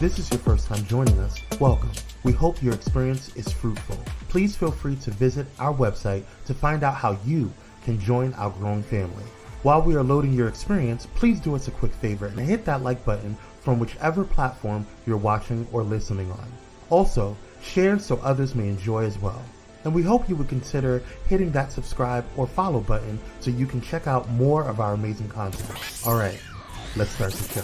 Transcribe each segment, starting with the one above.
this is your first time joining us, welcome. We hope your experience is fruitful. Please feel free to visit our website to find out how you can join our growing family. While we are loading your experience, please do us a quick favor and hit that like button from whichever platform you're watching or listening on. Also, share so others may enjoy as well. And we hope you would consider hitting that subscribe or follow button so you can check out more of our amazing content. All right, let's start the show.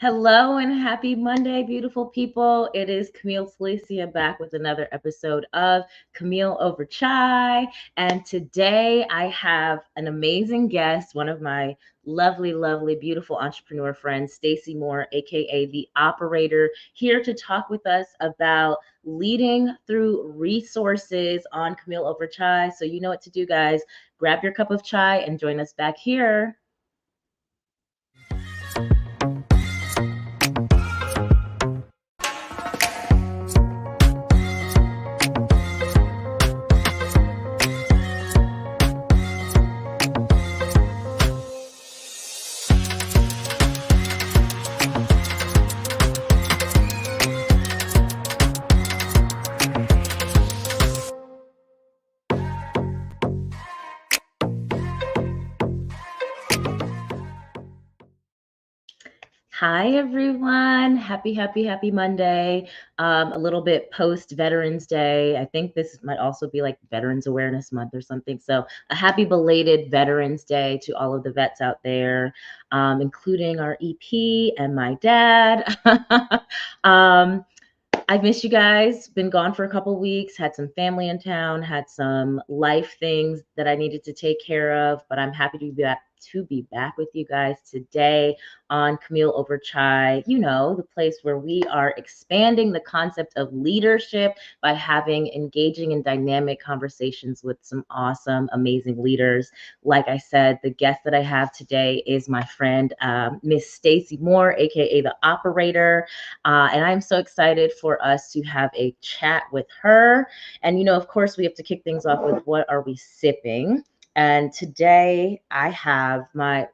Hello and happy Monday, beautiful people. It is Camille Telicia back with another episode of Camille Over Chai. And today I have an amazing guest, one of my lovely, lovely, beautiful entrepreneur friends, StaciMoore, aka The Operator, here to talk with us about leading through resources on Camille Over Chai. So you know what to do, guys. Grab your cup of chai and join us back here. Hi, everyone. Happy Monday. A little bit post Veterans Day. I think this might also be like Veterans Awareness Month or something. So a happy belated Veterans Day to all of the vets out there, including our EP and my dad. I've missed you guys, been gone for a couple weeks, had some family in town, had some life things that I needed to take care of, but I'm happy to be back with you guys today on Camille Over Chai, you know, the place where we are expanding the concept of leadership by having engaging and dynamic conversations with some awesome, amazing leaders. Like I said, the guest that I have today is my friend, Miss StaciMoore, aka The Operator. And I'm so excited for us to have a chat with her. And, you know, of course, we have to kick things off with what are we sipping? And today I have my,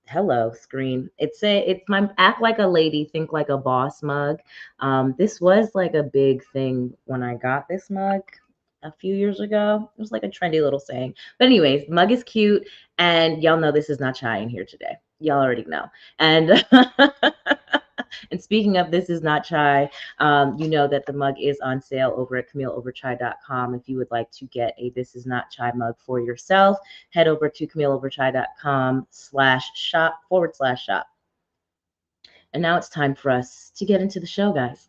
hello screen. It's my Act Like a Lady, Think Like a Boss mug. This was like a big thing when I got this mug a few years ago. It was like a trendy little saying. But anyways, the mug is cute. And y'all know this is not chai in here today. Y'all already know. And and speaking of This Is Not Chai, you know that the mug is on sale over at CamilleOverChai.com. If you would like to get a This Is Not Chai mug for yourself, head over to CamilleOverChai.com/shop/shop. And now it's time for us to get into the show, guys.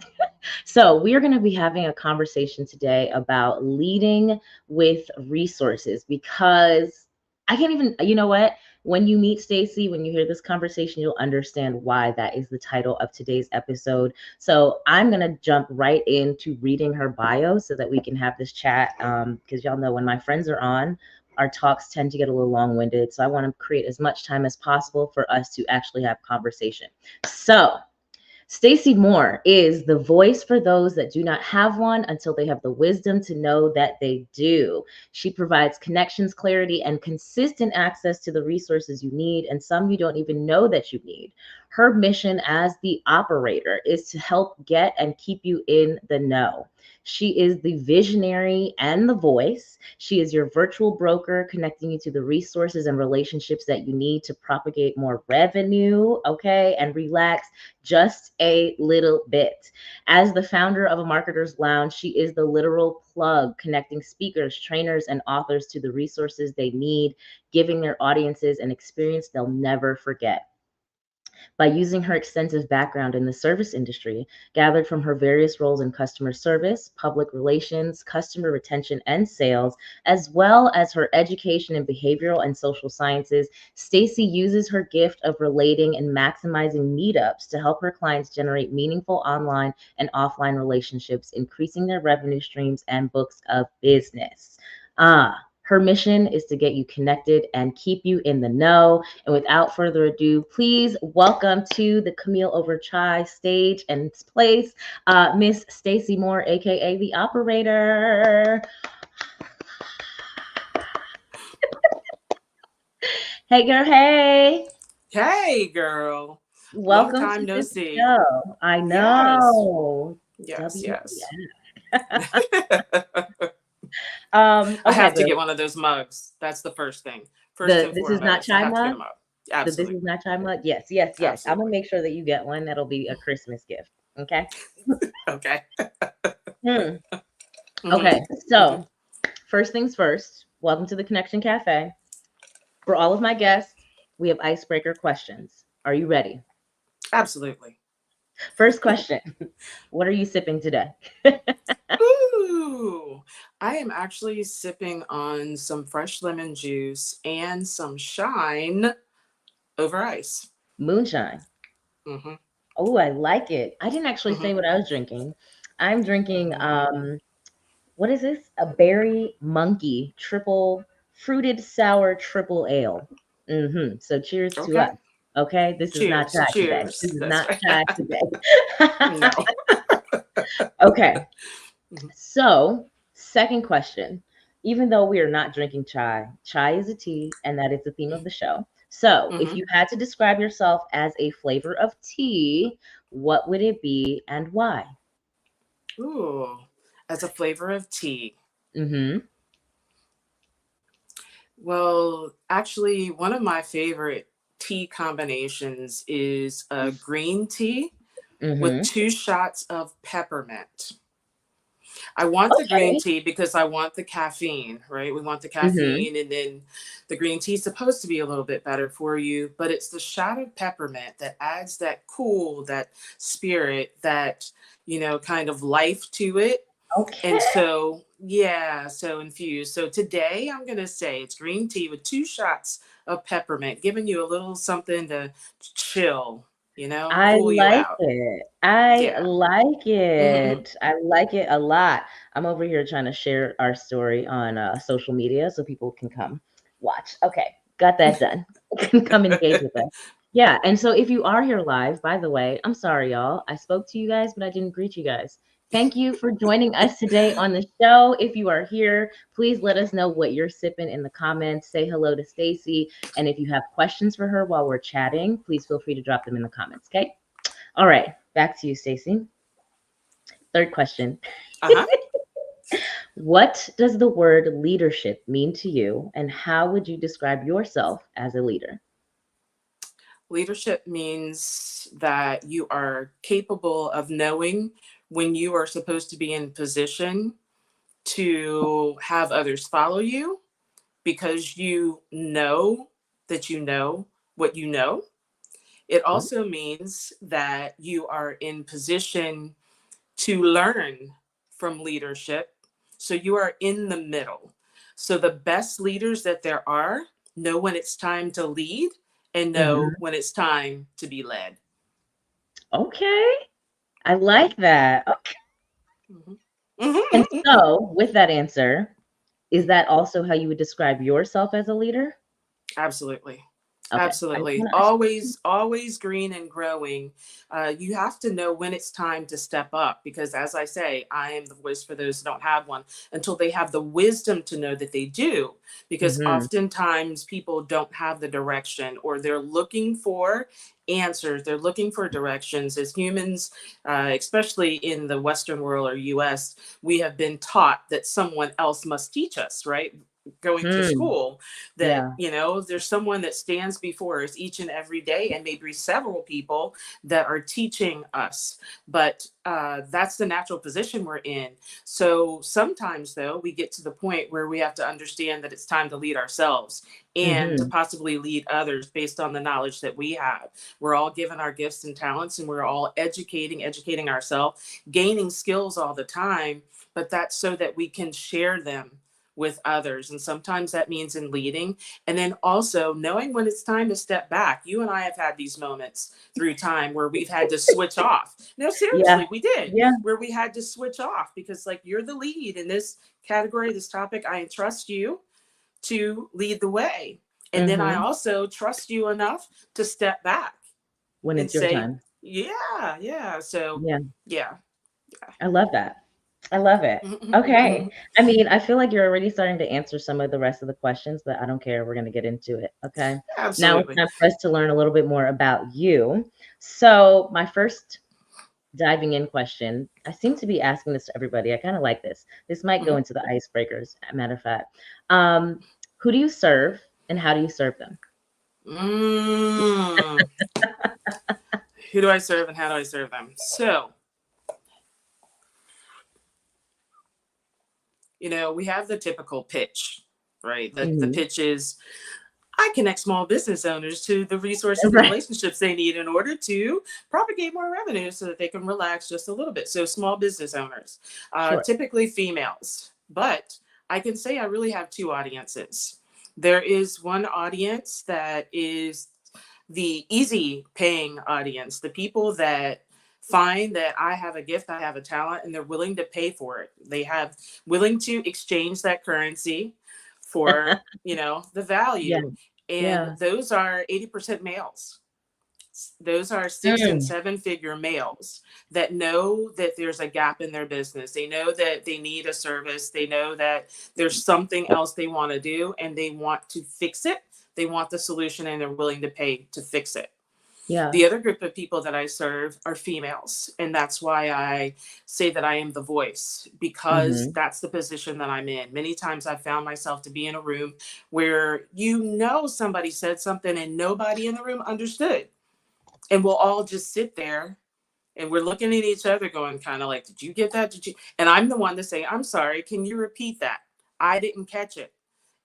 So we are going to be having a conversation today about leading with resources, because I can't even, you know what? When you meet Staci, when you hear this conversation, you'll understand why that is the title of today's episode. So I'm going to jump right into reading her bio so that we can have this chat. Because y'all know when my friends are on, our talks tend to get a little long-winded. So I want to create as much time as possible for us to actually have conversation. So StaciMoore is the voice for those that do not have one until they have the wisdom to know that they do. She provides connections, clarity, and consistent access to the resources you need, and some you don't even know that you need. Her mission as the operator is to help get and keep you in the know. She is the visionary and the voice. She is your virtual broker, connecting you to the resources and relationships that you need to propagate more revenue, okay, and relax just a little bit. As the founder of A Marketer's Lounge, she is the literal plug, connecting speakers, trainers, and authors to the resources they need, giving their audiences an experience they'll never forget. By using her extensive background in the service industry, gathered from her various roles in customer service, public relations, customer retention, and sales, as well as her education in behavioral and social sciences, Staci uses her gift of relating and maximizing meetups to help her clients generate meaningful online and offline relationships, increasing their revenue streams and books of business. Her mission is to get you connected and keep you in the know. And without further ado, please welcome to the Camille Over Chai stage and place, Miss StaciMoore, aka The Operator. Hey, girl. Hey. Hey, girl. Long Welcome time to no the see. show. I Yes. know. Yes, yes. WTF. I Okay, have to but get one of those mugs. That's the first thing. First and this is not foremost, I chai have to get mug. a mug. This is Absolutely. not chai mug. Yes, yes, yes. I'm gonna Absolutely. make sure that you get one. That'll be a Christmas gift. Okay. Okay. Hmm. Hmm. Okay. Hmm. So first things first. Welcome to the Connection Cafe. For all of my guests, we have icebreaker questions. Are you ready? Absolutely. First question. What are you sipping today? Ooh, I am actually sipping on some fresh lemon juice and some shine over ice. Moonshine. Hmm. Oh, I like it. I didn't actually Hmm. say what I was drinking. I'm drinking Hmm. what is this? A berry monkey triple fruited sour triple ale. So cheers to Okay. us. Okay, this is not Cheers. chai today. This Cheers. is That's not right. chai today. No. Okay, Mhm. so second question. Even though we are not drinking chai, chai is a tea, and that is the theme of the show. So, if Mhm. you had to describe yourself as a flavor of tea, what would it be and why? Ooh, as a flavor of tea. Mm-hmm. Well, actually, one of my favorite tea combinations is a green tea with Mm-hmm. 2 shots of peppermint. I want the green Okay. tea because I want the caffeine, right? We want the Mm-hmm. caffeine, and then the green tea is supposed to be a little bit better for you, but it's the shot of peppermint that adds that cool, that spirit, that, kind of life to it. And Okay. so, yeah, so infused. So today I'm going to say it's green tea with 2 shots of peppermint, giving you a little something to chill, I cool you like out. it. I Yeah. like Hmm. it. I like it a lot. I'm over here trying to share our story on social media so people can come watch. Okay, got that done. Can come engage with us. Yeah, and so if you are here live, by the way, I'm sorry, y'all. I spoke to you guys, but I didn't greet you guys. Thank you for joining us today on the show. If you are here, please let us know what you're sipping in the comments. Say hello to Stacy. And if you have questions for her while we're chatting, please feel free to drop them in the comments. Okay. All right. Back to you, Stacy. Third question. Uh-huh. What does the word leadership mean to you, and how would you describe yourself as a leader? Leadership means that you are capable of knowing when you are supposed to be in position to have others follow you because you know that you know what you know. It Oh, also means that you are in position to learn from leadership. So you are in the middle. So the best leaders that there are know when it's time to lead and know mhm. when it's time to be led. Okay. I like that. Okay. Mhm. And Mhm. so, with that answer, is that also how you would describe yourself as a leader? Absolutely. Okay. I just Absolutely. want to. Always green and growing. You have to know when it's time to step up because, as I say, I am the voice for those who don't have one until they have the wisdom to know that they do. Because Mm-hmm. oftentimes people don't have the direction or they're looking for answers, they're looking for directions. As humans, especially in the Western world or US, we have been taught that someone else must teach us, right? Going to Hmm. school that Yeah. there's someone that stands before us each and every day and maybe several people that are teaching us, but that's the natural position we're in. So sometimes though we get to the point where we have to understand that it's time to lead ourselves and to Mm-hmm. possibly lead others based on the knowledge that we have. We're all given our gifts and talents and we're all educating ourselves, gaining skills all the time, but that's so that we can share them with others. And sometimes that means in leading. And then also knowing when it's time to step back. You and I have had these moments through time where we've had to switch off. No, Yeah. seriously, we did, Yeah. where we had to switch off because, like, you're the lead in this category, this topic. I entrust you to lead the way. And then I Mm-hmm. also trust you enough to step back When and it's your say, time. yeah, yeah. So, Yeah. yeah, I love that. I love it. Okay. I mean, I feel like you're already starting to answer some of the rest of the questions, but I don't care. We're going to get into it. Okay. Now it's Absolutely. time for us to learn a little bit more about you. So, my first diving in question, I seem to be asking this to everybody. I kind of like this. This might go Mhm. into the icebreakers, matter of fact. Who do you serve and how do you serve them? Mm. Who do I serve and how do I serve them? So, we have the typical pitch, right? The Mhm. pitch is, I connect small business owners to the resources and Right. relationships they need in order to propagate more revenue so that they can relax just a little bit. So, small business owners, Sure. typically females, but I can say I really have two audiences. There is one audience that is the easy paying audience, the people that find that I have a gift, I have a talent, and they're willing to pay for it. They have willing to exchange that currency for, the Yeah. value. And Yeah. those are 80% males. Those are six and Mm. seven figure males that know that there's a gap in their business. They know that they need a service. They know that there's something else they want to do and they want to fix it. They want the solution and they're willing to pay to fix it. Yeah. The other group of people that I serve are females. And that's why I say that I am the voice, because Hmm. that's the position that I'm in. Many times I've found myself to be in a room where somebody said something and nobody in the room understood. And we'll all just sit there and we're looking at each other going kind of like, did you get that? Did you? And I'm the one to say, I'm sorry, can you repeat that? I didn't catch it.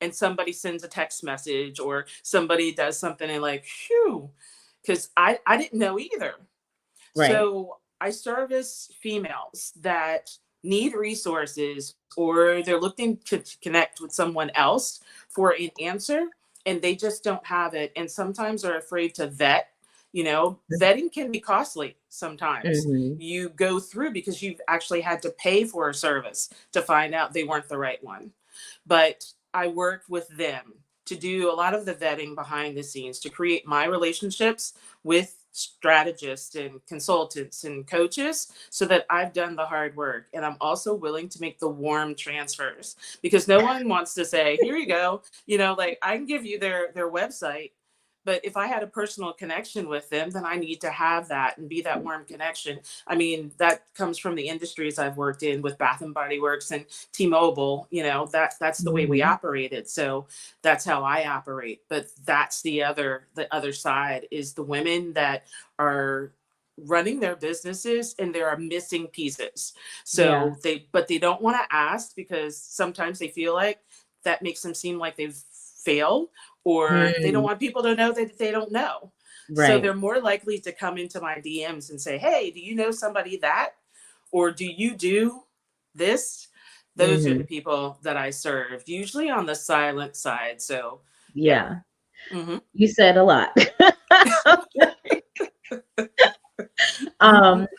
And somebody sends a text message or somebody does something and like, phew, because I didn't know either. Right. So I service females that need resources or they're looking to connect with someone else for an answer and they just don't have it. And sometimes are afraid to vet. Vetting can be costly sometimes. Hmm. You go through because you've actually had to pay for a service to find out they weren't the right one. But I work with them to do a lot of the vetting behind the scenes to create my relationships with strategists and consultants and coaches so that I've done the hard work. And I'm also willing to make the warm transfers because no one wants to say, here you go, like I can give you their website. But if I had a personal connection with them, then I need to have that and be that warm connection. I mean, that comes from the industries I've worked in with Bath and Body Works and T-Mobile. That's the way we Hmm. operated. So that's how I operate. But that's the other side is the women that are running their businesses and there are missing pieces. Yeah. So they don't want to ask because sometimes they feel like that makes them seem like they've failed or they don't Mm. want people to know that they don't know. So Right. they're more likely to come into my DMs and say, hey, do you know somebody that? Or do you do this? Those are the Hmm. people that I serve, usually on the silent side. So, yeah. Yeah. Hmm. You said a lot.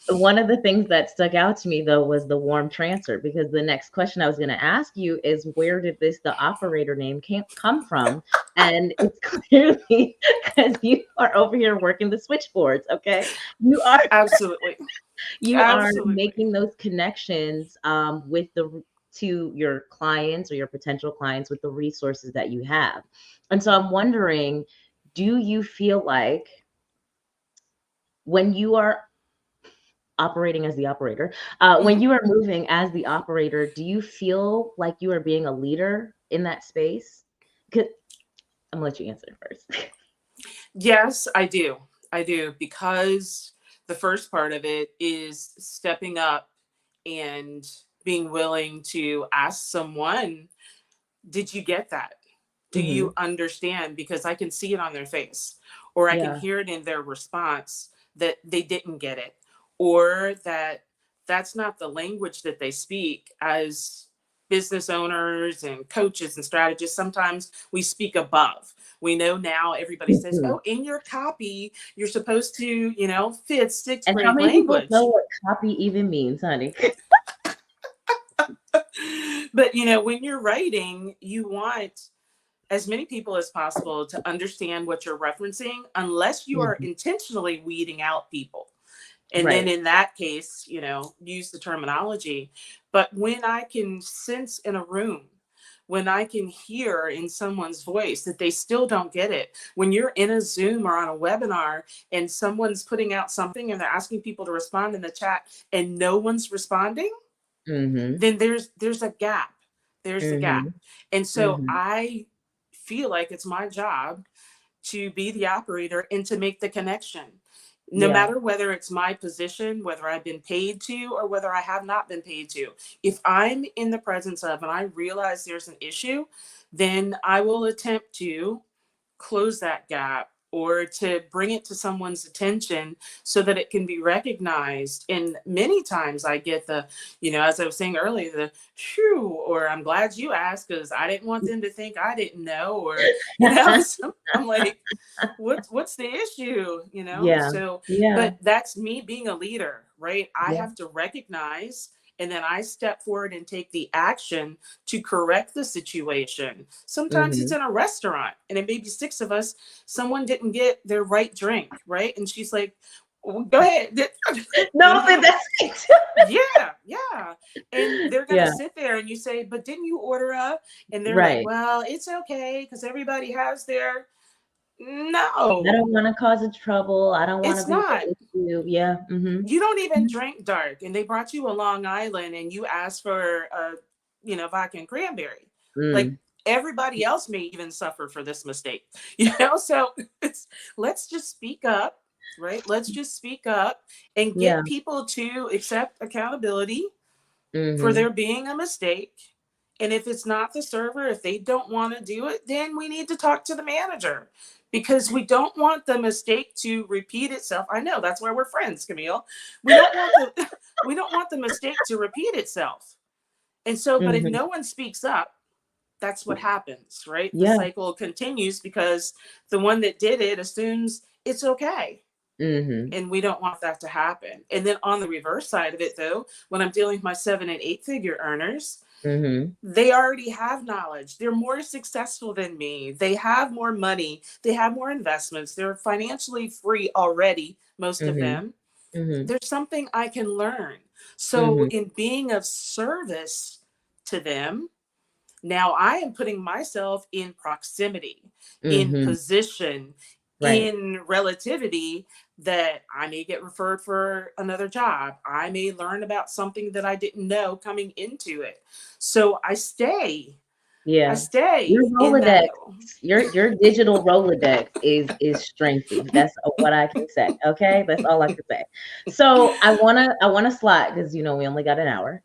One of the things that stuck out to me though was the warm transfer, because the next question I was going to ask you is where did the operator name come from? And it's clearly because you are over here working the switchboards. Okay, you are Absolutely. you are Absolutely. making those connections with the to your clients or your potential clients with the resources that you have. And so I'm wondering, do you feel like when you are operating as the operator, when Mhm. you are moving as the operator, do you feel like you are being a leader in that space? 'Cause I'm gonna let you answer first. Yes, I do. I do because the first part of it is stepping up and being willing to ask someone, did you get that? Do you Hmm. understand? Because I can see it on their face, or I can Yeah. hear it in their response that they didn't get it, or that that's not the language that they speak as business owners and coaches and strategists. Sometimes we speak above. We know now everybody says, Mhm. oh, in your copy, you're supposed to, fifth, sixth And how grade many people know language. what copy even means, honey? But, when you're writing, you want as many people as possible to understand what you're referencing, unless you are Mhm. intentionally weeding out people. And then Right. in that case, you know, use the terminology. But when I can sense in a room, when I can hear in someone's voice that they still don't get it, when you're in a Zoom or on a webinar and someone's putting out something and they're asking people to respond in the chat and no one's responding, Mm-hmm. then there's a gap. There's the gap. Mm-hmm. And so Mm-hmm. I feel like it's my job to be the operator and to make the connection. No Yeah. matter whether it's my position, whether I've been paid to, or whether I have not been paid to. If I'm in the presence of and I realize there's an issue, then I will attempt to close that gap or to bring it to someone's attention so that it can be recognized. And many times I get the, you know, as I was saying earlier, the shoo, or I'm glad you asked because I didn't want them to think I didn't know, or, you know, so I'm like, what's the issue, you know? Yeah. So, Yeah. but that's me being a leader, right? I Yeah. have to recognize and then I step forward and take the action to correct the situation. Sometimes it's Mm-hmm. in a restaurant and it may be six of us. Someone didn't get their right drink, right? And she's like, well, go ahead. No, but that's it. Yeah. And they're going to Yeah. sit there and you say, but didn't you order up? And they're like, Right. well, it's okay because everybody has their. I No, don't want to cause a trouble. I don't want to it's be not. the issue. Yeah. Mm-hmm. You don't even drink dark. And they brought you a Long Island and you asked for a, you know, vodka and cranberry. Like Mm. everybody else may even suffer for this mistake, you know? So let's just speak up, right? Let's just speak up and Yeah. get people to accept accountability for Mm-hmm. there being a mistake. And if it's not the server, if they don't want to do it, then we need to talk to the manager because we don't want the mistake to repeat itself. I know that's why we're friends, Camille. We don't want the we don't want the mistake to repeat itself. And so, but if Mm-hmm. no one speaks up, that's what happens, right? The Yeah. cycle continues because the one that did it assumes it's okay. Mm-hmm. And we don't want that to happen. And then on the reverse side of it, though, when I'm dealing with my 7 and 8 figure earners, Mm-hmm. they already have knowledge. They're more successful than me. They have more money. They have more investments. They're financially free already, most of Mm-hmm. them. Mm-hmm. There's something I can learn. So, Mm-hmm. in being of service to them, now I am putting myself in proximity, in Mm-hmm. position, Right. in relativity that I may get referred for another job. I may learn about something that I didn't know coming into it. So I Yeah. Your stay in that. Rolodex, your digital Rolodex is strengthy. That's what I can say. Okay, that's all I can say. So I wanna slide because you know we only got an hour.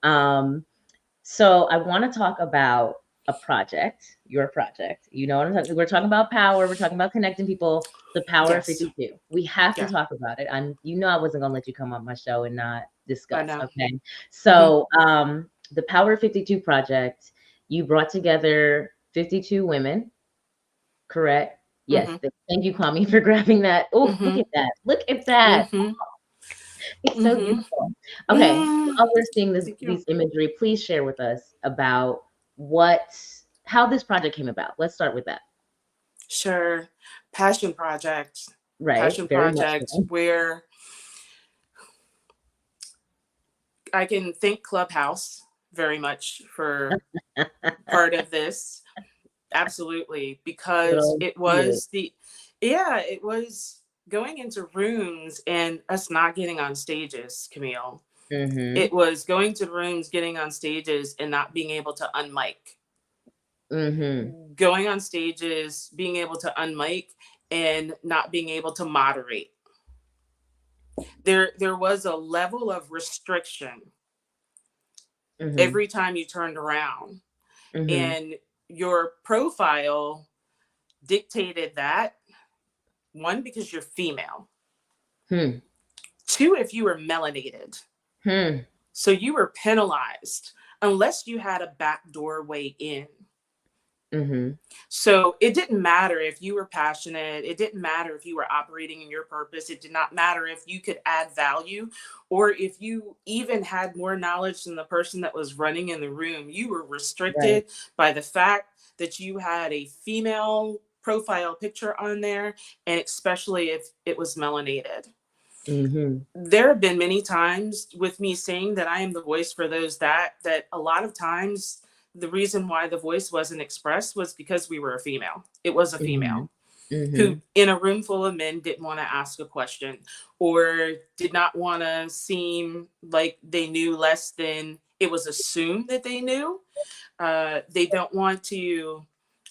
So I want to talk about a project, your project. You know what I'm talking? We're talking about power. We're talking about connecting people. The Power of Yes. 52. We have to Yeah, talk about it. And you know I wasn't gonna let you come on my show and not I discuss. know. Okay. Hmm. So the Power of 52 project, you brought together 52 women, correct? Yes. Hmm. Thank you, Kwame, for grabbing that. Oh, look Hmm. at that. Look at that. Hmm. It's so Hmm. beautiful. Okay, while we're seeing Thank you. these imagery, please share with us about how this project came about. Let's start with that. Sure. Passion project. Right, Passion very much project so. where I can thank Clubhouse very much for part of this. Absolutely. Because So it cute. was it was going into rooms and us not getting on stages, Camille. Mm-hmm. It was going to rooms, getting on stages and not being able to unmic. Mm-hmm. Going on stages, being able to unmic and not being able to moderate. There was a level of restriction Mm-hmm. every time you turned around. Mm-hmm. And your profile dictated that. One, because you're female. Hmm. Two, if you were melanated. Hmm. So you were penalized unless you had a backdoor way in. Mm-hmm. So it didn't matter if you were passionate. It didn't matter if you were operating in your purpose. It did not matter if you could add value or if you even had more knowledge than the person that was running in the room. You were Right. restricted by the fact that you had a female profile picture on there, and especially if it was melanated. Mm-hmm. There have been many times with me saying that I am the voice for those that a lot of times the reason why the voice wasn't expressed was because we were a female. It was a Mm-hmm. female Mm-hmm. who, in a room full of men, didn't want to ask a question or did not want to seem like they knew less than it was assumed that they knew. They don't want to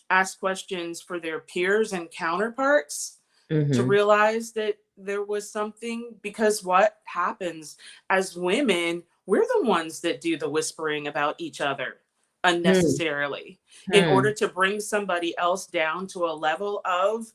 ask questions for their peers and counterparts to Mm-hmm. realize that there was something, because what happens as women, we're the ones that do the whispering about each other unnecessarily in Hmm. order to bring somebody else down to a level of,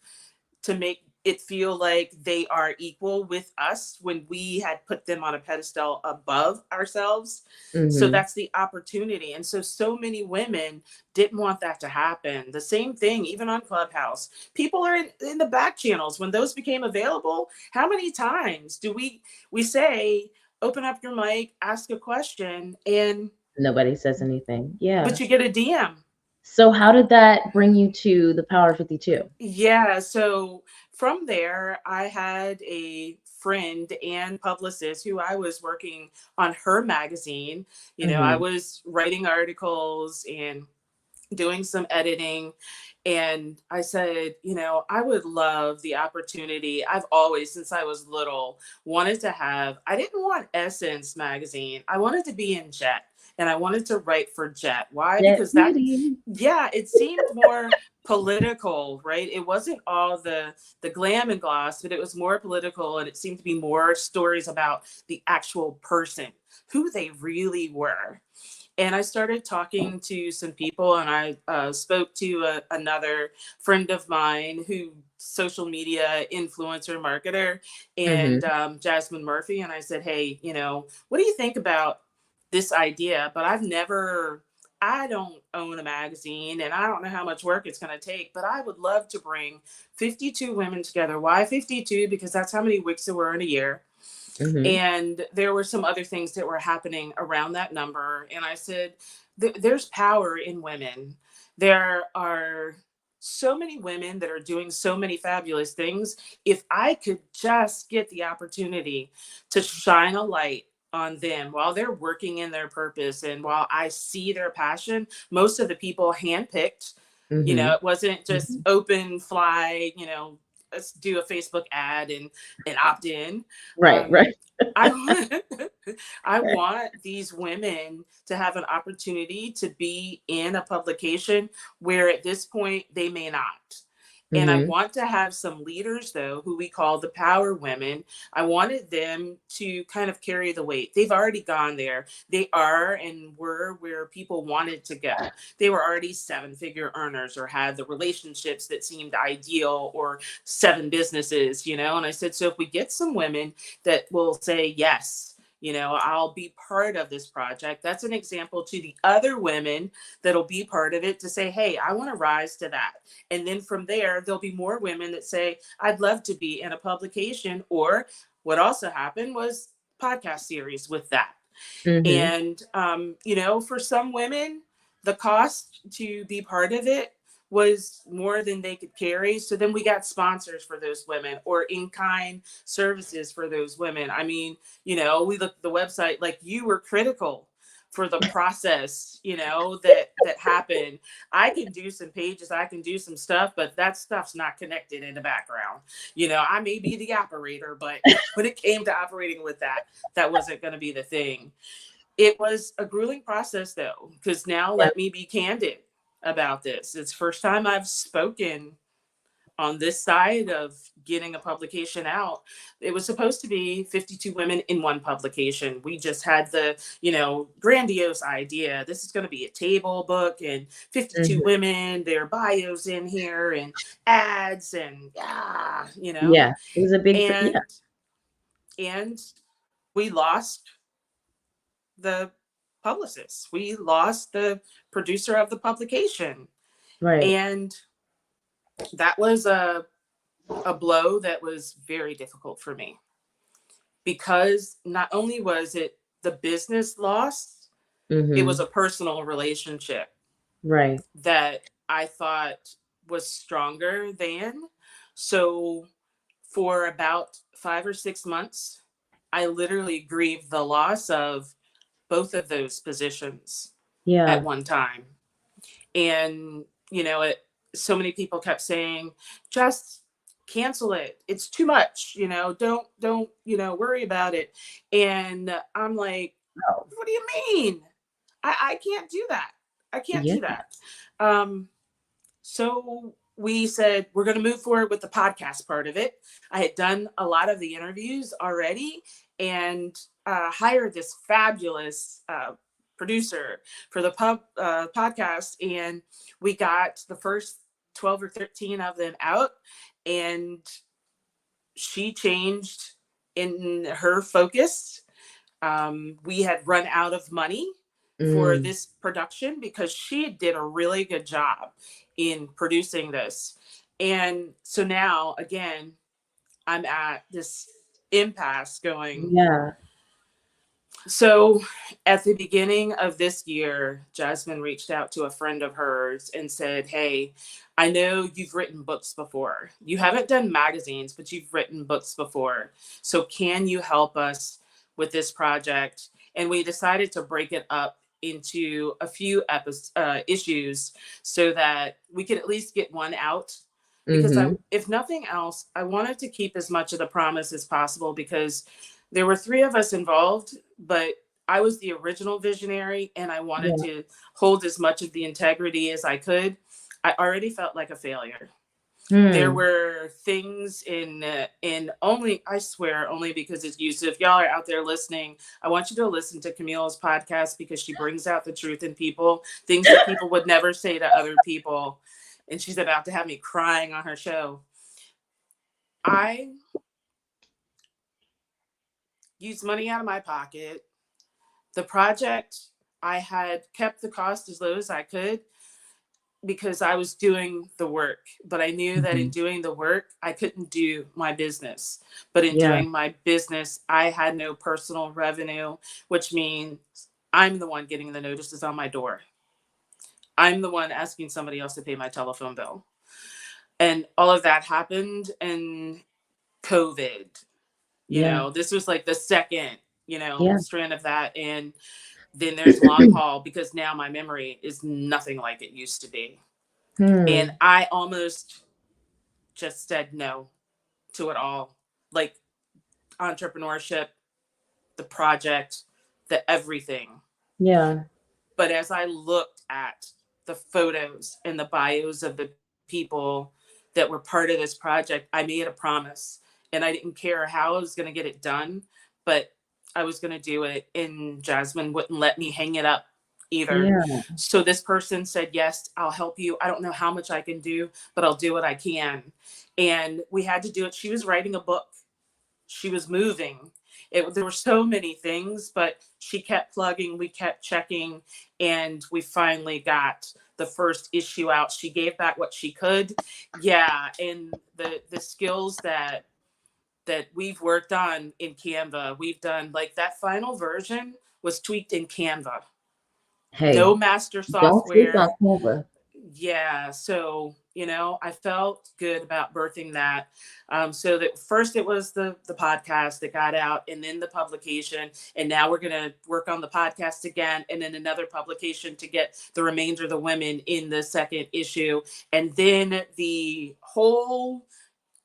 to make it feel like they are equal with us when we had put them on a pedestal above ourselves. So Mm-hmm. that's the opportunity. And so many women didn't want that to happen. The same thing, even on Clubhouse. People are in the back channels when those became available. How many times do we say, open up your mic, ask a question, and Nobody says anything. Yeah. but you get a DM. So how did that bring you to the Power 52? Yeah, so from there, I had a friend and publicist who I was working on her magazine. You know, I Mm-hmm. was writing articles and doing some editing. And I said, you know, I would love the opportunity. I've always, since I was little, wanted to have, I didn't want Essence magazine. I wanted to be in Jet and I wanted to write for Jet. Why? Jet Because that, Beauty. yeah, it seemed more political, right? It wasn't all the glam and gloss, but it was more political, and it seemed to be more stories about the actual person, who they really were. And I started talking to some people, and I spoke to another friend of mine who social media influencer marketer, and Mm-hmm. Jasmine Murphy. And I said, hey, you know, what do you think about this idea? But I don't own a magazine and I don't know how much work it's going to take, but I would love to bring 52 women together. Why 52? Because that's how many weeks there were in a year. Mm-hmm. And there were some other things that were happening around that number. And I said, there's power in women. There are so many women that are doing so many fabulous things. If I could just get the opportunity to shine a light on them while they're working in their purpose and while I see their passion, most of the people handpicked, you know, Mm-hmm. it wasn't just Mm-hmm. open fly, you know, let's do a Facebook ad and opt in. Right, Um, right. I want, I want these women to have an opportunity to be in a publication where at this point they may not. And I Mm-hmm. want to have some leaders, though, who we call the power women. I wanted them to kind of carry the weight. They've already gone there. They are and were where people wanted to go. They were already seven-figure earners or had the relationships that seemed ideal or seven businesses, you know. And I said, so if we get some women that will say, yes, you know, I'll be part of this project. That's an example to the other women that'll be part of it to say, hey, I want to rise to that. And then from there, there'll be more women that say, I'd love to be in a publication. Or what also happened was podcast series with that. Mm-hmm. And, you know, for some women, the cost to be part of it was more than they could carry. So then we got sponsors for those women or in-kind services for those women. I mean, you know, we looked at the website, like you were critical for the process, you know, that happened. I can do some pages, I can do some stuff, but that stuff's not connected in the background. You know, I may be the operator, but when it came to operating with that, that wasn't going to be the thing. It was a grueling process, though, because now Yeah. let me be candid about this. It's the first time I've spoken on this side of getting a publication out. It was supposed to be 52 women in one publication. We just had the, you know, grandiose idea. This is going to be a table book and 52 Mm-hmm. women, their bios in here and ads and yeah, you know. Yeah. It was a big, yeah. And we lost the publicist. We lost the producer of the publication. Right. And that was a blow that was very difficult for me because not only was it the business loss, it Mm-hmm. was a personal relationship Right. that I thought was stronger than. So for about 5 or 6 months, I literally grieved the loss of both of those positions Yeah. at one time. And, so many people kept saying, just cancel it. It's too much, don't, worry about it. And I'm like, Oh, what do you mean? I can't do that. I can't yeah. do that. So we said, we're going to move forward with the podcast part of it. I had done a lot of the interviews already and hired this fabulous producer for the podcast. And we got the first 12 or 13 of them out. And she changed in her focus. We had run out of money for this production because she did a really good job in producing this. And so now, again, I'm at this impasse going. Yeah. So at the beginning of this year, Jasmine reached out to a friend of hers and said, hey, I know you've written books before. You haven't done magazines, but you've written books before. So can you help us with this project? And we decided to break it up into a few issues so that we could at least get one out. Because if nothing else, I wanted to keep as much of the promise as possible because there were 3 of us involved, but I was the original visionary and I wanted to hold as much of the integrity as I could. I already felt like a failure. There were things in only, I swear, only because it's you. So if y'all are out there listening, I want you to listen to Camille's podcast because she brings out the truth in people, things that people would never say to other people. And she's about to have me crying on her show. I used money out of my pocket. The project, I had kept the cost as low as I could because I was doing the work. But I knew that in doing the work, I couldn't do my business. But in doing my business, I had no personal revenue, which means I'm the one getting the notices on my door. I'm the one asking somebody else to pay my telephone bill. And all of that happened in COVID. This was like the second, strand of that. And then there's long haul because now my memory is nothing like it used to be. And I almost just said no to it all. Like entrepreneurship, the project, the everything. Yeah. But as I looked at the photos and the bios of the people that were part of this project, I made a promise. And I didn't care how I was going to get it done, but I was going to do it. And Jasmine wouldn't let me hang it up either. Yeah. So this person said, yes, I'll help you. I don't know how much I can do, but I'll do what I can. And we had to do it. She was writing a book. She was moving. There were so many things, but she kept plugging, we kept checking, and we finally got the first issue out. She gave back what she could. Yeah, and the skills that we've worked on in Canva, we've done, like, that final version was tweaked in Canva. Hey, no master don't sleep on software. Canva. Yeah, so I felt good about birthing that. So that first it was the podcast that got out, and then the publication, and now we're gonna work on the podcast again, and then another publication to get the remainder of the women in the second issue, and then the whole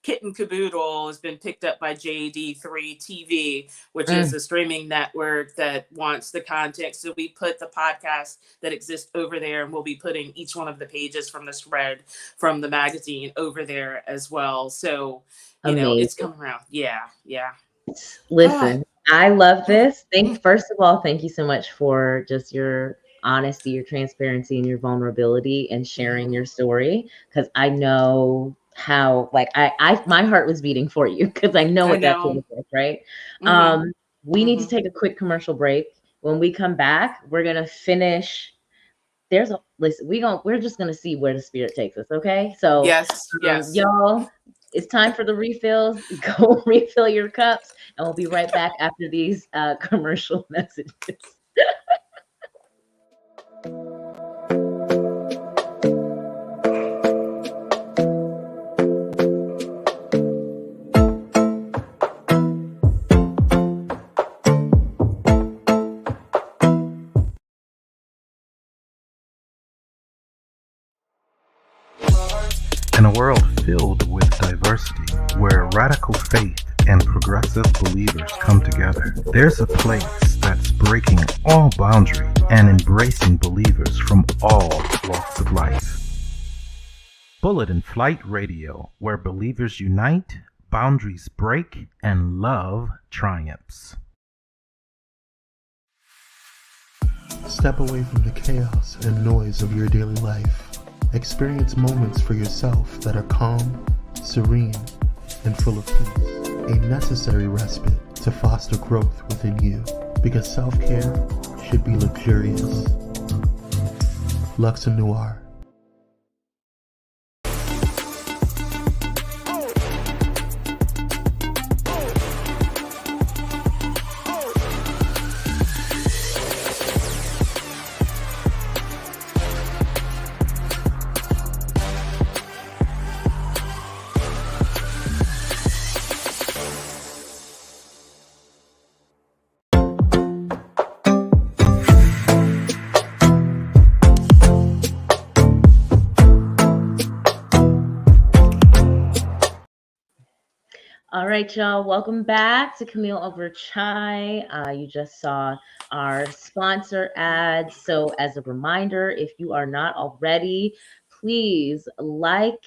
kit and caboodle has been picked up by JD3 TV, which is a streaming network that wants the content. So we put the podcast that exists over there, and we'll be putting each one of the pages from the spread from the magazine over there as well. So, it's coming around. Yeah. Listen, I love this. First of all, thank you so much for just your honesty, your transparency, and your vulnerability and sharing your story. Because I know how, like, my heart was beating for you because I know what that feels like, right? We need to take a quick commercial break. When we come back, we're gonna finish. We're just gonna see where the spirit takes us. Okay, so yes, y'all, it's time for the refills. Go refill your cups, and we'll be right back after these commercial messages. world filled with diversity, where radical faith and progressive believers come together, there's a place that's breaking all boundaries and embracing believers from all walks of life. Bullet and Flight Radio, where believers unite, boundaries break, and love triumphs. Step away from the chaos and noise of your daily life. Experience moments for yourself that are calm, serene, and full of peace. A necessary respite to foster growth within you, because self-care should be luxurious. Lux and Noir. All right, y'all. Welcome back to Camille Over Chai. You just saw our sponsor ads. So as a reminder, if you are not already, please like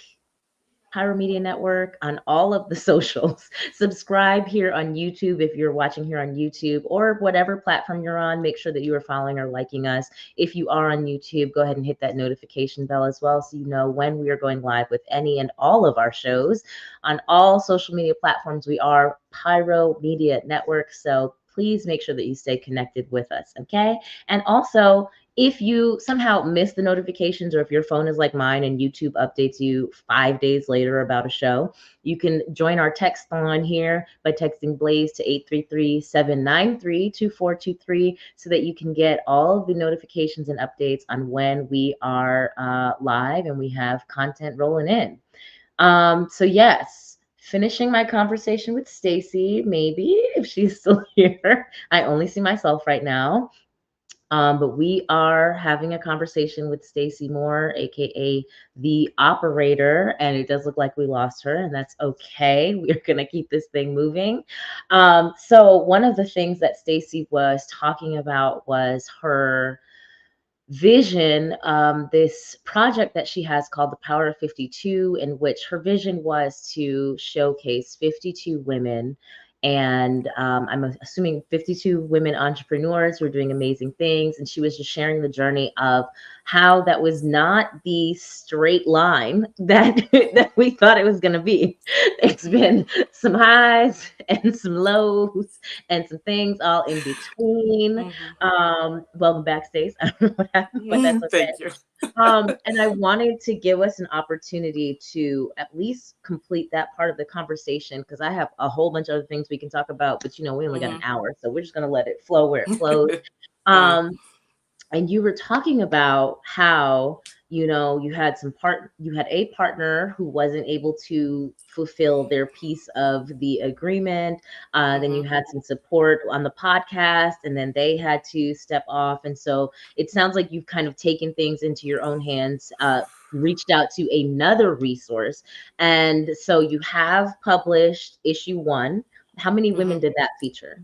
Pyro Media Network on all of the socials. Subscribe here on YouTube if you're watching here on YouTube, or whatever platform you're on. Make sure that you are following or liking us. If you are on YouTube, go ahead and hit that notification bell as well, so you know when we are going live with any and all of our shows. On all social media platforms, we are Pyro Media Network. So please make sure that you stay connected with us, okay? And also, if you somehow miss the notifications, or if your phone is like mine and YouTube updates you 5 days later about a show, you can join our text line here by texting Blaze to 833-793-2423, so that you can get all of the notifications and updates on when we are live and we have content rolling in. So yes, finishing my conversation with Stacy, maybe if she's still here. I only see myself right now. But we are having a conversation with StaciMoore, aka the operator, and it does look like we lost her, and that's okay. We're gonna keep this thing moving. So one of the things that Stacy was talking about was her vision, this project that she has called the Power of 52, in which her vision was to showcase 52 women. And I'm assuming 52 women entrepreneurs who are doing amazing things. And she was just sharing the journey of how that was not the straight line that, that we thought it was going to be. It's been some highs and some lows and some things all in between. Welcome back, Stace. I don't know what happened, but that's okay. Thank you. And I wanted to give us an opportunity to at least complete that part of the conversation, because I have a whole bunch of other things we can talk about, but we only got an hour, so we're just going to let it flow where it flows. And you were talking about how, you had a partner who wasn't able to fulfill their piece of the agreement. Then you had some support on the podcast, and then they had to step off. And so it sounds like you've kind of taken things into your own hands, reached out to another resource. And so you have published issue 1. How many women did that feature?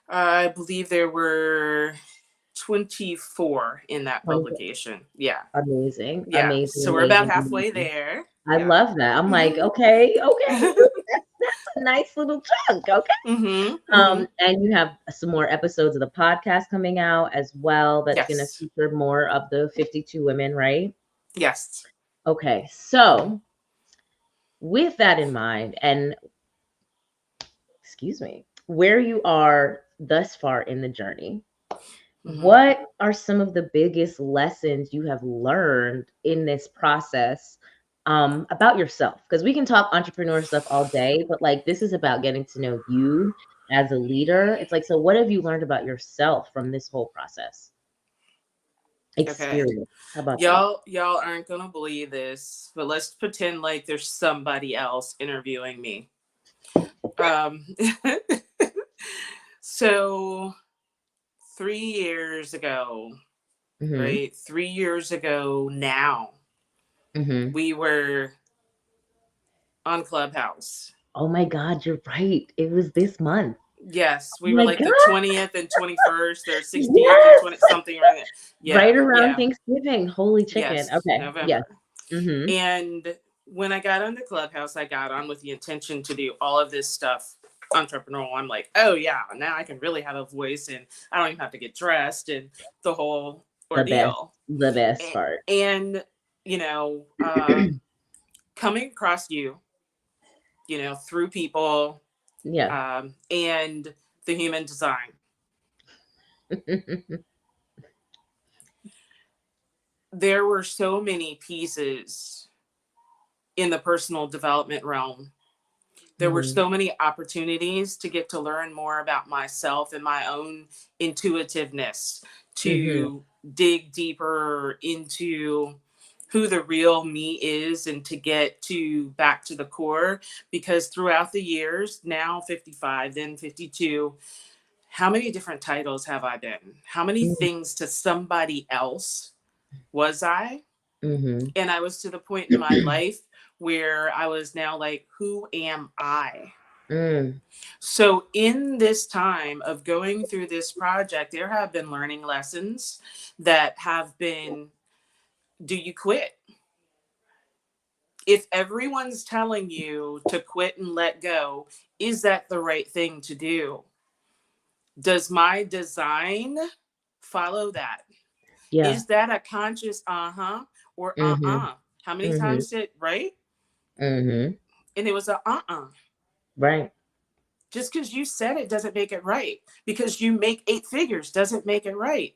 I believe there were 24 in that publication. Yeah. Amazing. Yeah. Amazing. So we're about halfway there. I love that. I'm like, okay. That's a nice little chunk. Okay. And you have some more episodes of the podcast coming out as well. That's going to feature more of the 52 women, right? Yes. Okay. So with that in mind, and where you are thus far in the journey, what are some of the biggest lessons you have learned in this process about yourself? Because we can talk entrepreneur stuff all day, but like this is about getting to know you as a leader. It's like, so what have you learned about yourself from this whole process? Experience. How about y'all aren't gonna believe this, but let's pretend like there's somebody else interviewing me. So 3 years ago, right? 3 years ago now, we were on Clubhouse. Oh my God, you're right. It was this month. Yes, Oh we were my like God. the 20th and 21st or 16th and Yes. 20 something right there. Yeah, Right around yeah. Thanksgiving. Holy chicken. Yes, Okay. Yes. November. Mm-hmm. And when I got on the Clubhouse, I got on with the intention to do all of this stuff entrepreneurial. I'm like, oh yeah, now I can really have a voice and I don't even have to get dressed and the whole ordeal. The best part. And you know, coming across you know, through people Yeah. and the human design. There were so many pieces in the personal development realm. There were so many opportunities to get to learn more about myself and my own intuitiveness, to dig deeper into who the real me is and to get to back to the core. Because throughout the years, now 55, then 52, how many different titles have I been? How many things to somebody else was I? And I was to the point in my life where I was now like, who am I? So in this time of going through this project, there have been learning lessons that have been, do you quit? If everyone's telling you to quit and let go, is that the right thing to do? Does my design follow that? Yeah. Is that a conscious or How many times did right? And it was a Right. Just because you said it doesn't make it right. Because you make 8 figures doesn't make it right.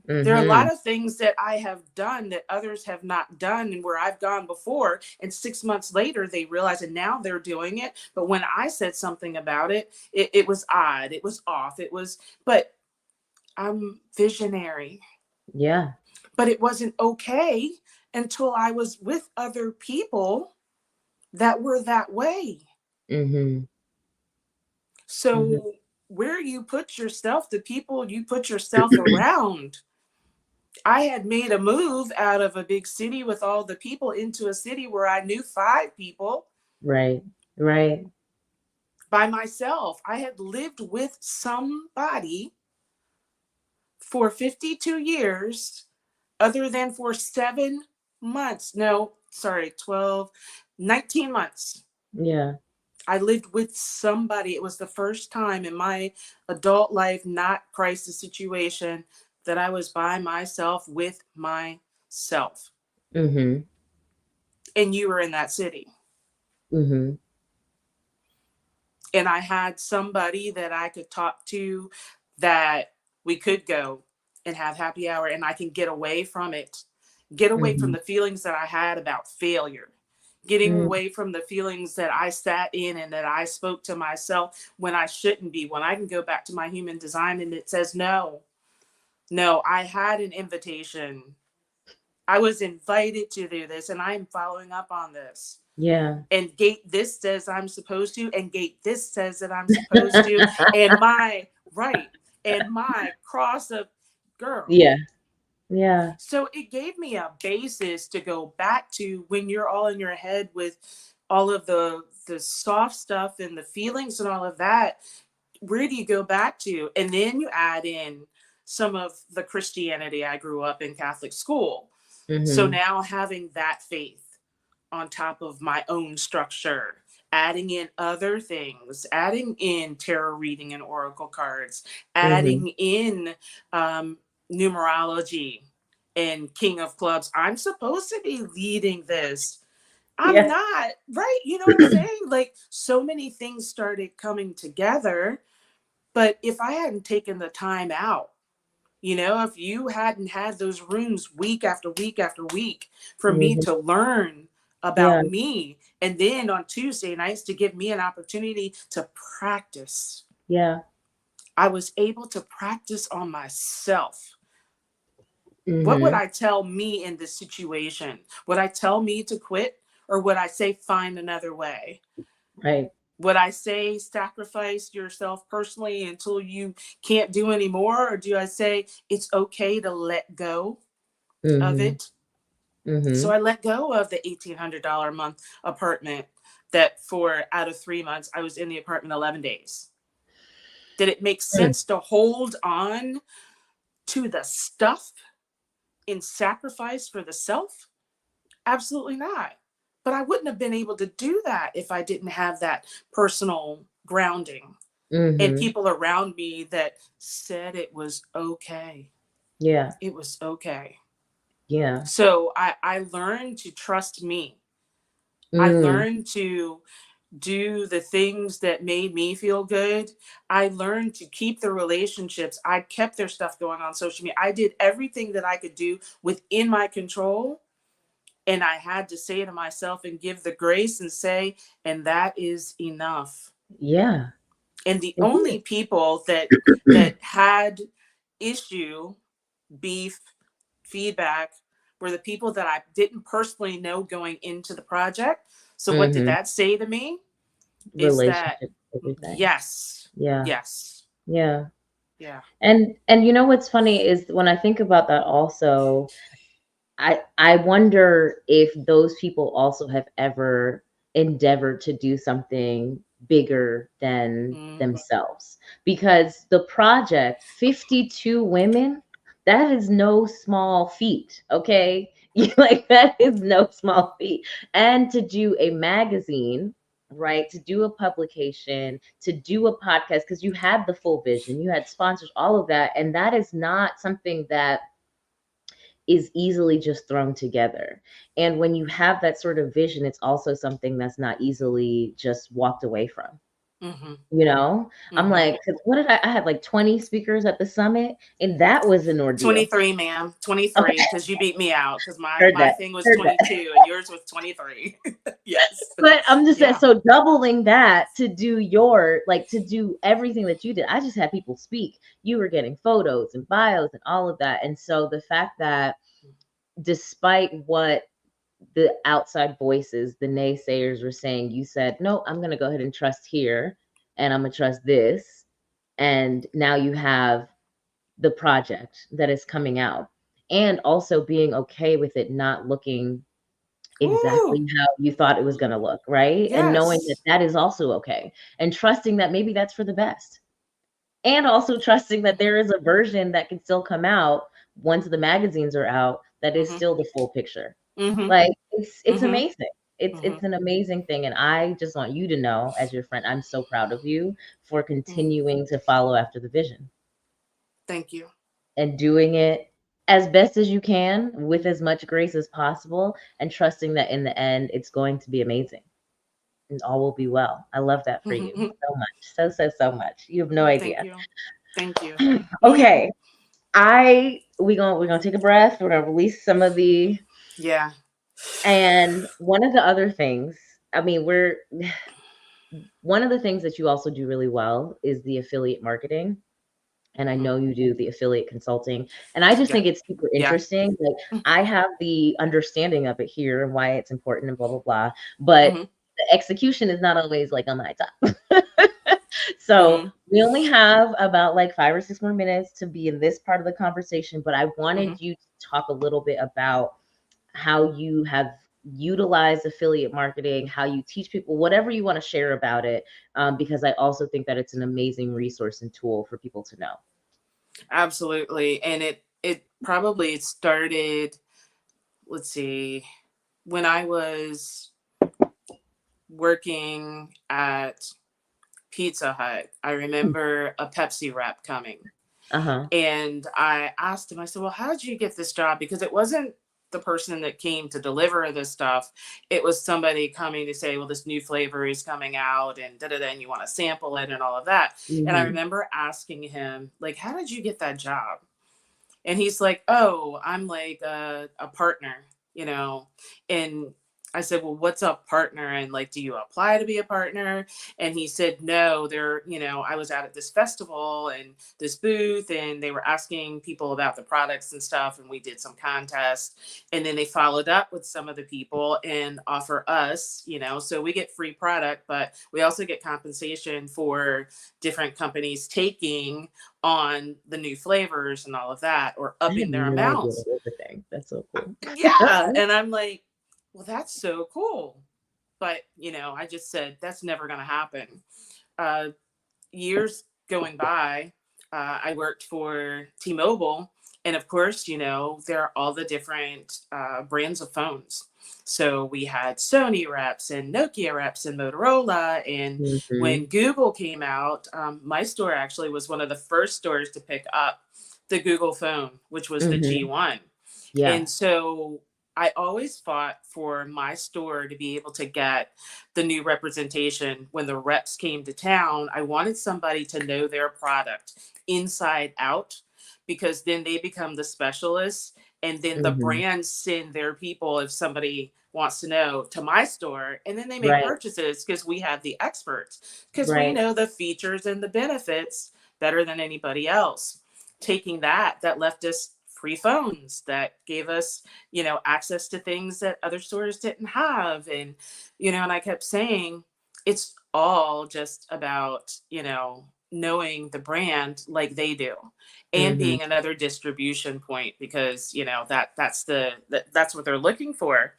There are a lot of things that I have done that others have not done, and where I've gone before, and 6 months later they realize, and now they're doing it. But when I said something about it, it was odd, it was off, but I'm visionary. Yeah. But it wasn't okay until I was with other people that were that way. So where you put yourself, the people you put yourself around. I had made a move out of a big city with all the people into a city where I knew 5 people. Right. Right. By myself. I had lived with somebody for 52 years, other than for 7 months. No, sorry, 12, 19 months. Yeah. I lived with somebody. It was the first time in my adult life, not crisis situation, that I was by myself with myself. And you were in that city. And I had somebody that I could talk to, that we could go and have happy hour, and I can get away from it. Get away from the feelings that I had about failure. Getting away from the feelings that I sat in and that I spoke to myself when I shouldn't be. When I can go back to my human design and it says, no, I had an invitation. I was invited to do this, and I'm following up on this. Yeah. And gate this says I'm supposed to, and gate this says that I'm supposed to, and my right, and my cross of girl. Yeah. Yeah. So it gave me a basis to go back to when you're all in your head with all of the soft stuff and the feelings and all of that. Where do you go back to? And then you add in some of the Christianity. I grew up in Catholic school. So now having that faith on top of my own structure, adding in other things, adding in tarot reading and oracle cards, adding in numerology and King of Clubs. I'm supposed to be leading this. I'm not, right? You know what I'm saying? Like, so many things started coming together. But if I hadn't taken the time out, you know, if you hadn't had those rooms week after week after week for me to learn about me, and then on Tuesday nights to give me an opportunity to practice. Yeah. I was able to practice on myself. What would I tell me in this situation? Would I tell me to quit, or would I say find another way? Right. Would I say sacrifice yourself personally until you can't do anymore? Or do I say it's okay to let go of it? So I let go of the $1,800 a month apartment. that for out of 3 months, I was in the apartment 11 days. Did it make sense to hold on to the stuff in sacrifice for the self? Absolutely not. But I wouldn't have been able to do that if I didn't have that personal grounding and people around me that said it was okay. Yeah. It was okay. Yeah. So I learned to trust me. I learned to do the things that made me feel good. I learned to keep the relationships. I kept their stuff going on social media. I did everything that I could do within my control. And I had to say to myself and give the grace and say, and that is enough. Yeah. And the only people that had issue, beef, feedback were the people that I didn't personally know going into the project. So what did that say to me? Is that everything. yes. Yeah. Yes. Yeah. Yeah. And you know what's funny is when I think about that also, I wonder if those people also have ever endeavored to do something bigger than themselves. Because the project, 52 women, that is no small feat, okay? Like that is no small feat. And to do a magazine, right? To do a publication, to do a podcast, because you had the full vision, you had sponsors, all of that. And that is not something that is easily just thrown together. And when you have that sort of vision, it's also something that's not easily just walked away from. You know, I'm like, 'cause what did I had like 20 speakers at the summit, and that was an ordeal. 23, ma'am. 23, because you beat me out, because my thing was Heard 22 and yours was 23. Yes. But I'm just saying, so doubling that to do to do everything that you did. I just had people speak. You were getting photos and bios and all of that. And so the fact that despite what the outside voices, the naysayers were saying, you said, no, I'm going to go ahead and trust here, and I'm going to trust this. And now you have the project that is coming out, and also being okay with it not looking exactly how you thought it was going to look, right? Yes. And knowing that that is also okay, and trusting that maybe that's for the best. And also trusting that there is a version that can still come out once the magazines are out that is still the full picture. Like it's amazing. It's an amazing thing. And I just want you to know, as your friend, I'm so proud of you for continuing to follow after the vision. Thank you. And doing it as best as you can with as much grace as possible, and trusting that in the end it's going to be amazing and all will be well. I love that for you so much. So much. You have no idea. Thank you. Okay. We're gonna take a breath. We're gonna release some of the And one of the other things, I mean, one of the things that you also do really well is the affiliate marketing. And I know you do the affiliate consulting. And I just think it's super interesting. Like I have the understanding of it here and why it's important and blah, blah, blah. But the execution is not always like on my top. So we only have about like 5 or 6 more minutes to be in this part of the conversation. But I wanted you to talk a little bit about how you have utilized affiliate marketing, how you teach people, whatever you want to share about it, because I also think that it's an amazing resource and tool for people to know. Absolutely. And it probably started, let's see, when I was working at Pizza Hut. I remember a Pepsi rep coming. And I asked him, I said, well, how did you get this job? Because it wasn't the person that came to deliver this stuff. It was somebody coming to say, well, this new flavor is coming out and and you want to sample it and all of that. And I remember asking him, like, how did you get that job? And he's like, oh, I'm like a partner, you know. And I said, well, what's a partner? And like, do you apply to be a partner? And he said, no, I was out at this festival and this booth, and they were asking people about the products and stuff. And we did some contests, and then they followed up with some of the people and offer us, so we get free product, but we also get compensation for different companies taking on the new flavors and all of that, or upping their amounts. That's so cool. Yeah. And I'm like, well, that's so cool. But, I just said, that's never going to happen. Uh, Years going by, I worked for T-Mobile. And of course, there are all the different brands of phones. So we had Sony reps and Nokia reps and Motorola. And Mm-hmm. when Google came out, my store actually was one of the first stores to pick up the Google phone, which was the Mm-hmm. G1. Yeah. And so I always fought for my store to be able to get the new representation. When the reps came to town, I wanted somebody to know their product inside out, because then they become the specialists. And then the Mm-hmm. brands send their people, if somebody wants to know, to my store. And then they make Right. purchases because we have the experts, because we Right. know the features and the benefits better than anybody else. Taking that left us free phones, that gave us, access to things that other stores didn't have. And, and I kept saying, it's all just about, knowing the brand like they do, and Mm-hmm. being another distribution point, because, that's what they're looking for.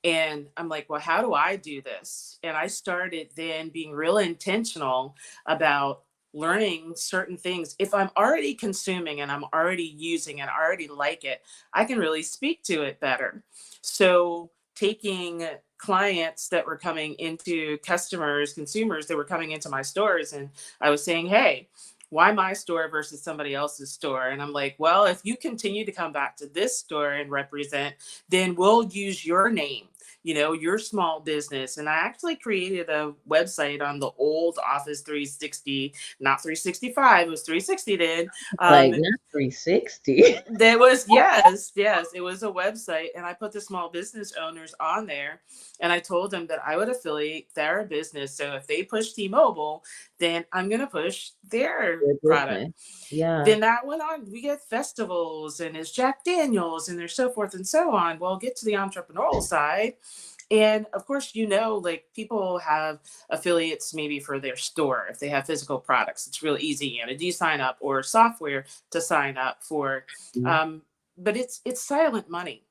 And I'm like, well, how do I do this? And I started then being real intentional about learning certain things. If I'm already consuming and I'm already using and I already like it, I can really speak to it better. So taking clients that were coming into consumers that were coming into my stores, and I was saying, hey, why my store versus somebody else's store? And I'm like, well, if you continue to come back to this store and represent, then we'll use your name, your small business. And I actually created a website on the old Office 360, not 365, it was 360 then. Like not 360. There was, yes, it was a website. And I put the small business owners on there, and I told them that I would affiliate their business. So if they push T-Mobile, then I'm going to push their Your product. business. Yeah. Then that went on. We get festivals, and there's Jack Daniels, and there's so forth and so on. Well, get to the entrepreneurial side. And of course, like people have affiliates maybe for their store. If they have physical products, it's real easy. And do sign up, or software to sign up for. But it's silent money.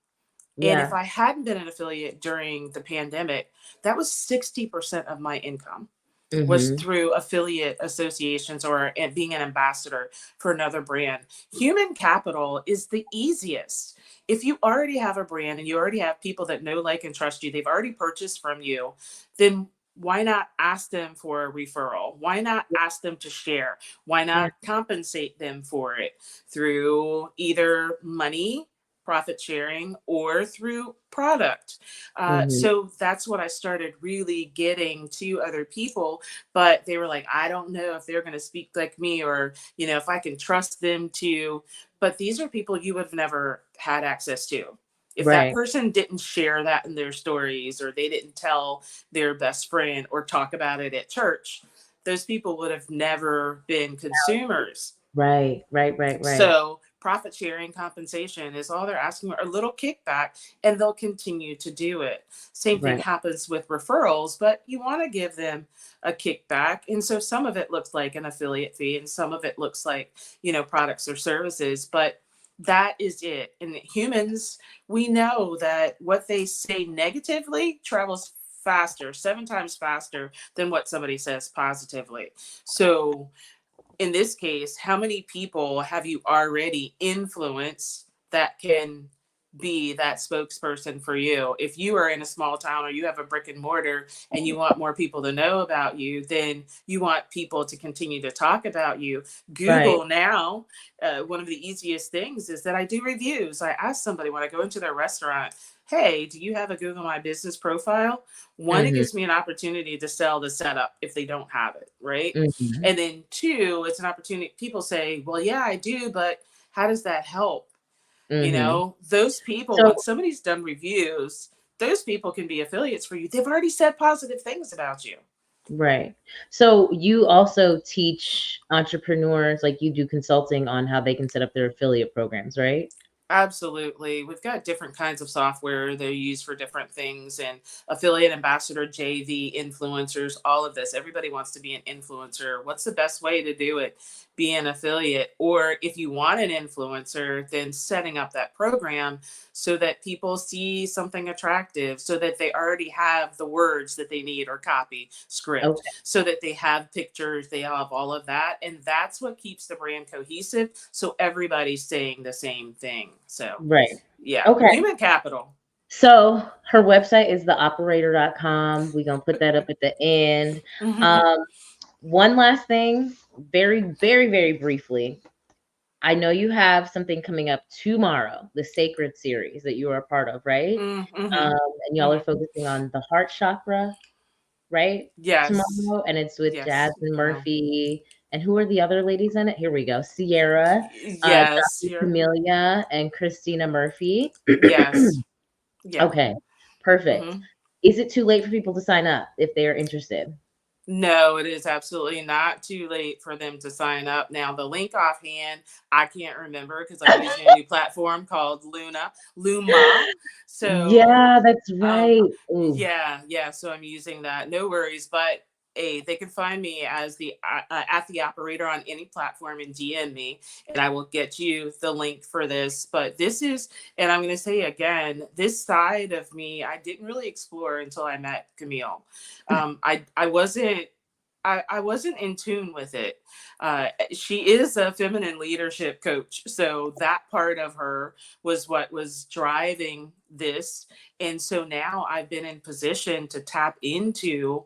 And if Yeah. I hadn't been an affiliate during the pandemic, that was 60% of my income was Mm-hmm. through affiliate associations, or being an ambassador for another brand. Human capital is the easiest. If you already have a brand and you already have people that know, like, and trust you, they've already purchased from you, then why not ask them for a referral? Why not ask them to share? Why Yeah. not compensate them for it through either money, profit sharing, or through product? Mm-hmm. So that's what I started really getting to other people. But they were like, I don't know if they're going to speak like me, or, if I can trust them to. But these are people you would have never had access to. If that Right. person didn't share that in their stories, or they didn't tell their best friend or talk about it at church, those people would have never been consumers. Right. Right. Right. Right. So profit sharing compensation is all they're asking for, a little kickback, and they'll continue to do it. Same thing Right. happens with referrals, but you want to give them a kickback. And so some of it looks like an affiliate fee, and some of it looks like, products or services, but that is it. And humans, we know that what they say negatively travels faster, 7 times faster than what somebody says positively. So in this case, how many people have you already influenced that can be that spokesperson for you? If you are in a small town, or you have a brick and mortar, and you want more people to know about you, then you want people to continue to talk about you. Right. Google now, one of the easiest things is that I do reviews. I ask somebody when I go into their restaurant, hey, do you have a Google My Business profile? One, it Mm-hmm. gives me an opportunity to sell the setup if they don't have it, right? Mm-hmm. And then 2, it's an opportunity. People say, well, yeah, I do, but how does that help? Mm-hmm. Those people, when So somebody's done reviews, those people can be affiliates for you. They've already said positive things about you. right. So you also teach entrepreneurs, like you do consulting on how they can set up their affiliate programs, right? Absolutely. We've got different kinds of software they're used for different things, and affiliate, ambassador, JV, influencers, all of this. Everybody wants to be an influencer. What's the best way to do it? Be an affiliate. Or if you want an influencer, then setting up that program so that people see something attractive, so that they already have the words that they need, or copy, script, Okay. so that they have pictures, they have all of that. And that's what keeps the brand cohesive. So everybody's saying the same thing. So Right. yeah, Okay. human capital. So her website is theoperator.com. We're going to put that up at the end. One last thing, very, very, very briefly. I know you have something coming up tomorrow, the Sacred series that you are a part of, right? And y'all are focusing on the heart chakra, right? Yes. Tomorrow, and it's with Yes. Jasmine Murphy. And who are the other ladies in it? Here we go. Sierra, Yes. Dr. Camille, and Christina Murphy. Yes. Yeah. Okay, perfect. Is it too late for people to sign up if they are interested? No, it is absolutely not too late for them to sign up. Now, the link offhand, I can't remember because I'm using a new platform called Luma. So yeah, that's right. yeah. So I'm using that. No worries, but they can find me as the at the operator on any platform and DM me, and I will get you the link for this. But this is, and I'm going to say again, this side of me I didn't really explore until I met Camille. I wasn't in tune with it. She is a feminine leadership coach, so that part of her was what was driving this. And so now I've been in position to tap into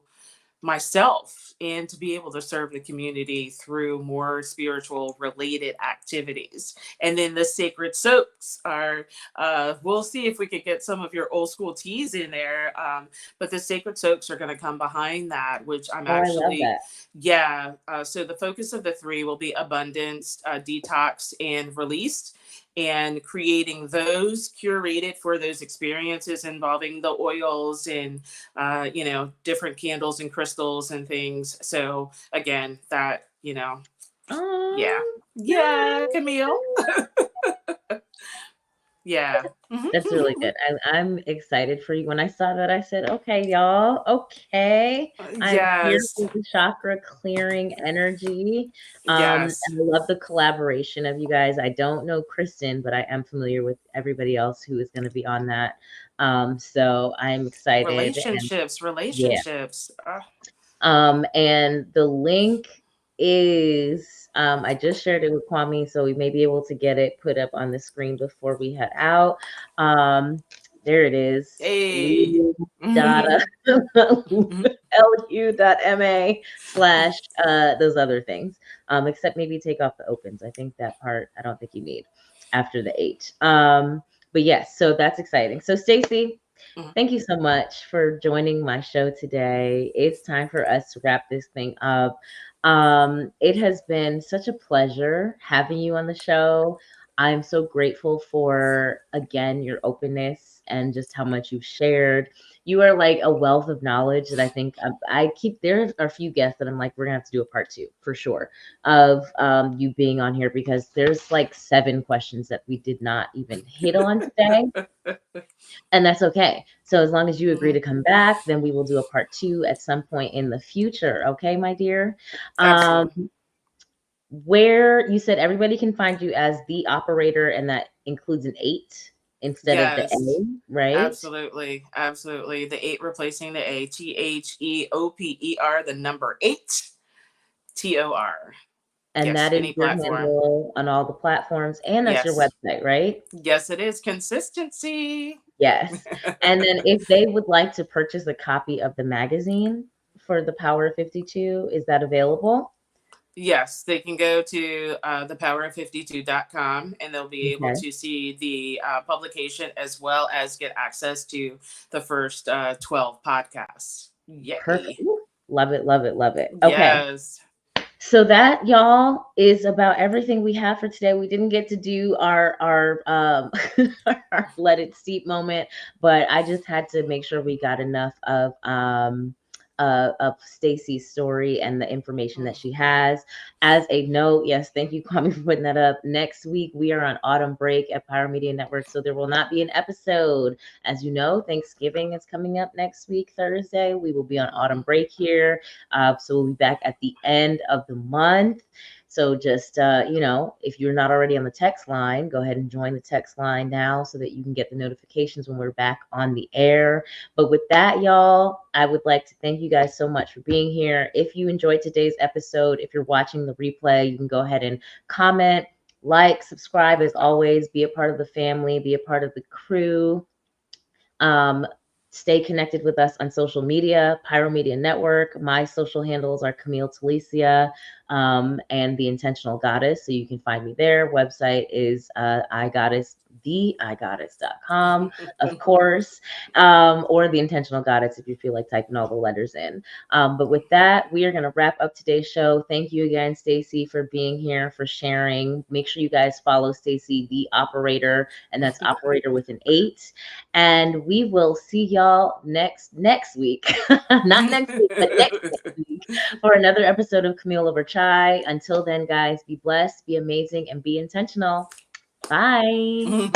myself and to be able to serve the community through more spiritual related activities. And then the sacred soaps are, we'll see if we could get some of your old school teas in there. But the sacred soaps are going to come behind that, which I'm actually, I love that. yeah. So the focus of the three will be abundance, detox, and released, and creating those curated for those experiences involving the oils and different candles and crystals and things. So again, that yeah, Camille. Yeah. That's really good. I'm excited for you. When I saw that, I said, okay, y'all, okay. I'm here for the chakra clearing energy. And I love the collaboration of you guys. I don't know Kristen, but I am familiar with everybody else who is going to be on that. So I'm excited. Relationships. And the link is I just shared it with Kwame, so we may be able to get it put up on the screen before we head out. There it is. Hey. lu.ma/ those other things. Except maybe take off the opens. I think that part I don't think you need after the 8. But yes, so that's exciting. So Stacy, thank you so much for joining my show today. It's time for us to wrap this thing up. It has been such a pleasure having you on the show. I'm so grateful for, again, your openness and just how much you've shared. You are like a wealth of knowledge that I think there are a few guests that I'm like, we're gonna have to do a part 2 for sure of you being on here, because there's like 7 questions that we did not even hit on today. And that's okay. So as long as you agree to come back, then we will do a part 2 at some point in the future. Okay, my dear. Where you said everybody can find you as the operator, and that includes an 8 instead of the A, right? Absolutely. The 8 replacing the A. THEOPER, the number 8 TOR. And that is your handle on all the platforms, and that's your website, right? Yes, it is. Consistency. Yes. And then if they would like to purchase a copy of the magazine for the Power of 52, is that available? Yes, they can go to thepowerof52.com, and they'll be able to see the publication as well as get access to the first 12 podcasts. Yay. Perfect. Love it. Okay. Yes. So that, y'all, is about everything we have for today. We didn't get to do our our let it steep moment, but I just had to make sure we got enough of of Stacy's story and the information that she has. As a note, yes, thank you, Kwame, for putting that up. Next week, we are on autumn break at Power Media Network, so there will not be an episode. As you know, Thanksgiving is coming up next week, Thursday. We will be on autumn break here. So we'll be back at the end of the month. So just, if you're not already on the text line, go ahead and join the text line now so that you can get the notifications when we're back on the air. But with that, y'all, I would like to thank you guys so much for being here. If you enjoyed today's episode, if you're watching the replay, you can go ahead and comment, like, subscribe as always, be a part of the family, be a part of the crew. Stay connected with us on social media, Pyro Media Network. My social handles are Camille, Telicia, and The Intentional Goddess. So you can find me there. Website is igoddess.com, of course, or The Intentional Goddess if you feel like typing all the letters in. But with that, we are going to wrap up today's show. Thank you again, Stacy, for being here, for sharing. Make sure you guys follow Stacy, the operator, and that's operator with an 8. And we will see y'all next week. Not next week, but next week for another episode of Camille Over Chai. Until then, guys, be blessed, be amazing, and be intentional. Bye.